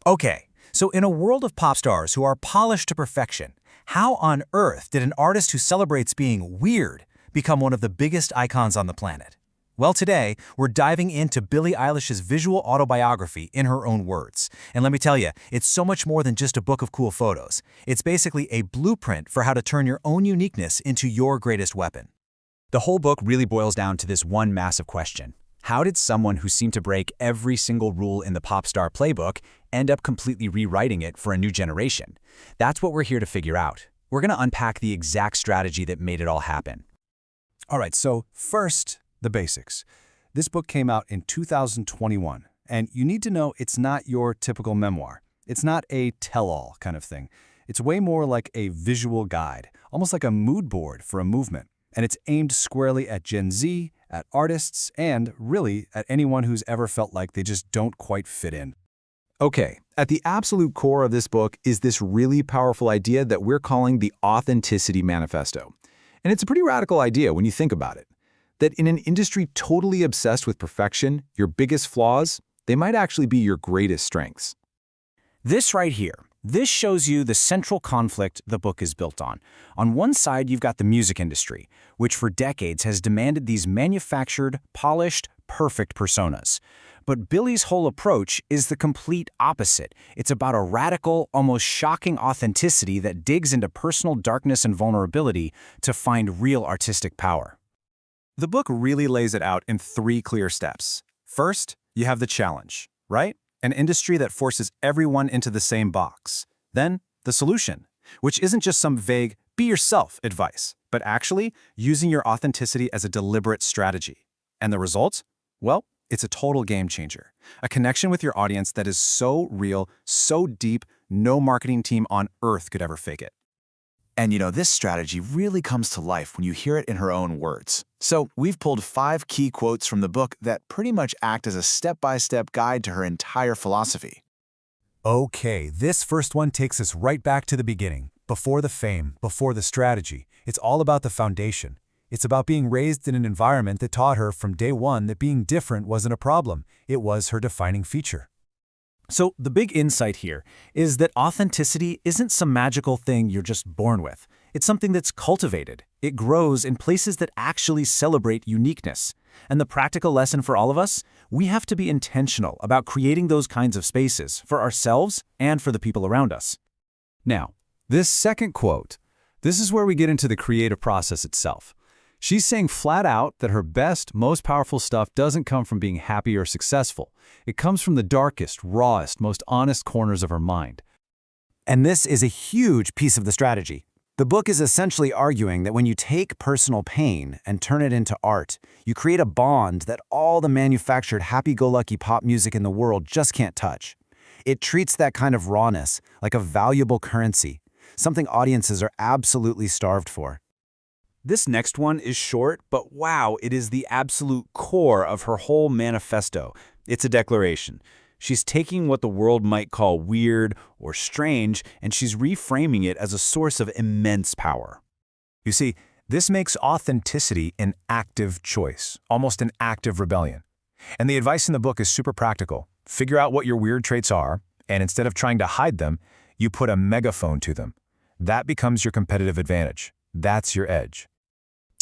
Okay, so in a world of pop stars who are polished to perfection, how on earth did an artist who celebrates being weird become one of the biggest icons on the planet? Well, today, we're diving into Billie Eilish's visual autobiography in her own words. And let me tell you, it's so much more than just a book of cool photos. It's basically a blueprint for how to turn your own uniqueness into your greatest weapon. The whole book really boils down to this one massive question. How did someone who seemed to break every single rule in the pop star playbook end up completely rewriting it for a new generation? That's what we're here to figure out. We're going to unpack the exact strategy that made it all happen. All right, so first, the basics. This book came out in 2021, and you need to know it's not your typical memoir. It's not a tell-all kind of thing. It's way more like a visual guide, almost like a mood board for a movement. And it's aimed squarely at Gen Z, at artists, and really at anyone who's ever felt like they just don't quite fit in. Okay, at the absolute core of this book is this really powerful idea that we're calling the Authenticity Manifesto. And it's a pretty radical idea when you think about it. That in an industry totally obsessed with perfection, your biggest flaws, they might actually be your greatest strengths. This right here, this shows you the central conflict the book is built on. On one side, you've got the music industry, which for decades has demanded these manufactured, polished, perfect personas. But Billie's whole approach is the complete opposite. It's about a radical, almost shocking authenticity that digs into personal darkness and vulnerability to find real artistic power. The book really lays it out in 3 clear steps. First, you have the challenge, right? An industry that forces everyone into the same box. Then, the solution, which isn't just some vague, be yourself advice, but actually using your authenticity as a deliberate strategy. And the result? Well, it's a total game changer. A connection with your audience that is so real, so deep, no marketing team on earth could ever fake it. And you know, this strategy really comes to life when you hear it in her own words. So we've pulled 5 key quotes from the book that pretty much act as a step-by-step guide to her entire philosophy. Okay, this first one takes us right back to the beginning. Before the fame, before the strategy. It's all about the foundation. It's about being raised in an environment that taught her from day one that being different wasn't a problem. It was her defining feature. So the big insight here is that authenticity isn't some magical thing you're just born with. It's something that's cultivated. It grows in places that actually celebrate uniqueness. And the practical lesson for all of us, we have to be intentional about creating those kinds of spaces for ourselves and for the people around us. Now, this second quote, this is where we get into the creative process itself. She's saying flat out that her best, most powerful stuff doesn't come from being happy or successful. It comes from the darkest, rawest, most honest corners of her mind. And this is a huge piece of the strategy. The book is essentially arguing that when you take personal pain and turn it into art, you create a bond that all the manufactured happy-go-lucky pop music in the world just can't touch. It treats that kind of rawness like a valuable currency, something audiences are absolutely starved for. This next one is short, but wow, it is the absolute core of her whole manifesto. It's a declaration. She's taking what the world might call weird or strange, and she's reframing it as a source of immense power. You see, this makes authenticity an active choice, almost an active rebellion. And the advice in the book is super practical. Figure out what your weird traits are, and instead of trying to hide them, you put a megaphone to them. That becomes your competitive advantage. That's your edge.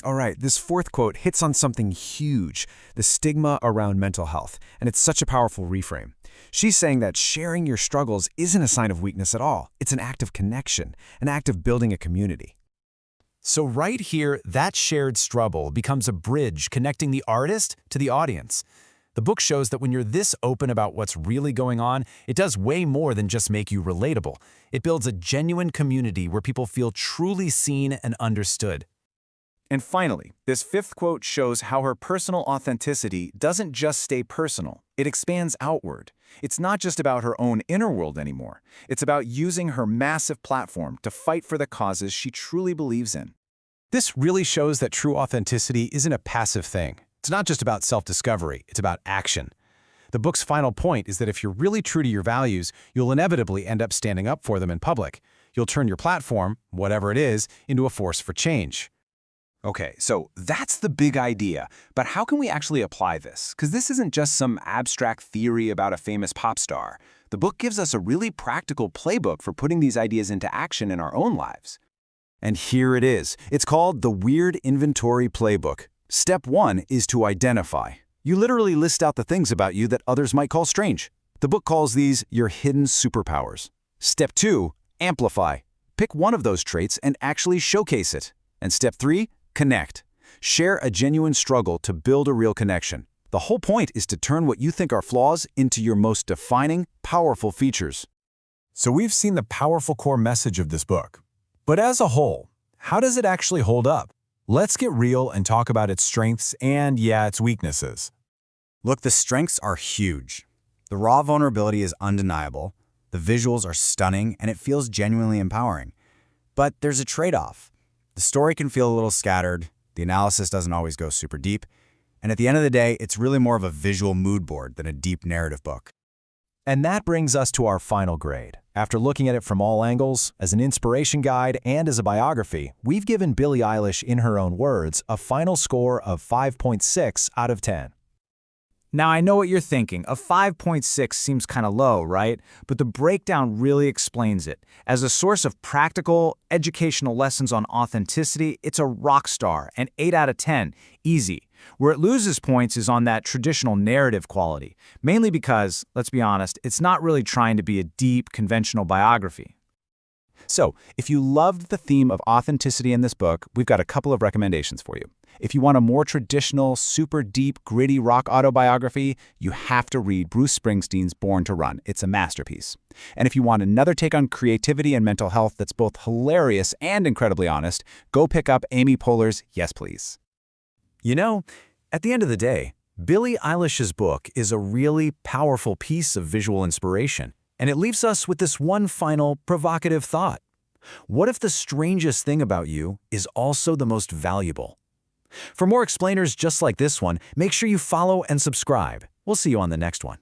All right, this fourth quote hits on something huge, the stigma around mental health, and it's such a powerful reframe. She's saying that sharing your struggles isn't a sign of weakness at all. It's an act of connection, an act of building a community. So right here, that shared struggle becomes a bridge connecting the artist to the audience. The book shows that when you're this open about what's really going on, it does way more than just make you relatable. It builds a genuine community where people feel truly seen and understood. And finally, this fifth quote shows how her personal authenticity doesn't just stay personal, it expands outward. It's not just about her own inner world anymore. It's about using her massive platform to fight for the causes she truly believes in. This really shows that true authenticity isn't a passive thing. It's not just about self-discovery, it's about action. The book's final point is that if you're really true to your values, you'll inevitably end up standing up for them in public. You'll turn your platform, whatever it is, into a force for change. Okay, so that's the big idea. But how can we actually apply this? Because this isn't just some abstract theory about a famous pop star. The book gives us a really practical playbook for putting these ideas into action in our own lives. And here it is. It's called the Weird Inventory Playbook. Step 1 is to identify. You literally list out the things about you that others might call strange. The book calls these your hidden superpowers. Step 2, amplify. Pick one of those traits and actually showcase it. And step 3, connect. Share a genuine struggle to build a real connection. The whole point is to turn what you think are flaws into your most defining, powerful features. So we've seen the powerful core message of this book. But as a whole, how does it actually hold up? Let's get real and talk about its strengths and, yeah, its weaknesses. Look, the strengths are huge. The raw vulnerability is undeniable, the visuals are stunning, and it feels genuinely empowering. But there's a trade-off. The story can feel a little scattered, the analysis doesn't always go super deep, and at the end of the day, it's really more of a visual mood board than a deep narrative book. And that brings us to our final grade. After looking at it from all angles, as an inspiration guide and as a biography, we've given Billie Eilish, in her own words, a final score of 5.6 out of 10. Now, I know what you're thinking. A 5.6 seems kind of low, right? But the breakdown really explains it. As a source of practical, educational lessons on authenticity, it's a rock star, an 8 out of 10, easy. Where it loses points is on that traditional narrative quality, mainly because, let's be honest, it's not really trying to be a deep, conventional biography. So, if you loved the theme of authenticity in this book, we've got a couple of recommendations for you. If you want a more traditional, super deep, gritty rock autobiography, you have to read Bruce Springsteen's Born to Run. It's a masterpiece. And if you want another take on creativity and mental health that's both hilarious and incredibly honest, go pick up Amy Poehler's Yes Please. You know, at the end of the day, Billie Eilish's book is a really powerful piece of visual inspiration, and it leaves us with this one final provocative thought. What if the strangest thing about you is also the most valuable? For more explainers just like this one, make sure you follow and subscribe. We'll see you on the next one.